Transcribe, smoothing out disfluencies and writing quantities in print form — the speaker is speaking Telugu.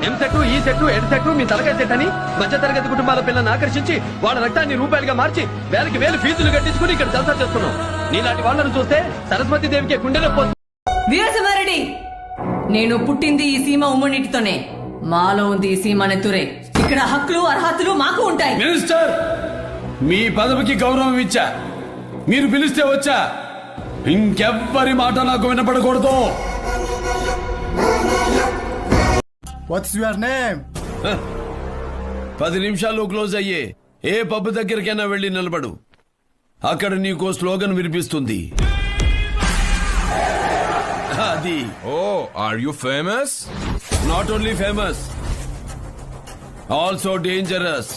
ఎంసెట్ ఈ సెట్ ఎడ్ సెట్ మీ తలకాయ సెట్ అని మధ్య తరగతి కుటుంబాల పిల్లల్ని ఆకర్షించి వాళ్ళ రక్తాన్ని రూపాయలుగా మార్చి వేలకి వేలు ఫీజులు కట్టించుకుని ఇక్కడ జల్సా చేస్తున్నాం. నీలాంటి వాళ్ళను చూస్తే సరస్వతి దేవికి గుండె నొప్పి. వీరసింహారెడ్డి, నేను పుట్టింది ఈ సీమ ఉమ్మనీటితోనే. మాలో ఉంది ఈ సీమ నెత్తురే. ఇక్కడ హక్కులు అర్హతలు మాకు ఉంటాయి. మినిస్టర్, మీ పదవికి గౌరవం ఇచ్చా, మీరు పిలిస్తే వచ్చా. ఇంకెవ్వరి మాట నాకు వినపడకూడదు. What's your name? 10 నిమిషాల్లో క్లోజ్ అయ్యే ఏ పబ్ దగ్గరికైనా వెళ్ళి నిలబడు. అక్కడ నీకో స్లోగన్ వినిపిస్తుంది. అది Oh, are you famous? Not only famous, also dangerous.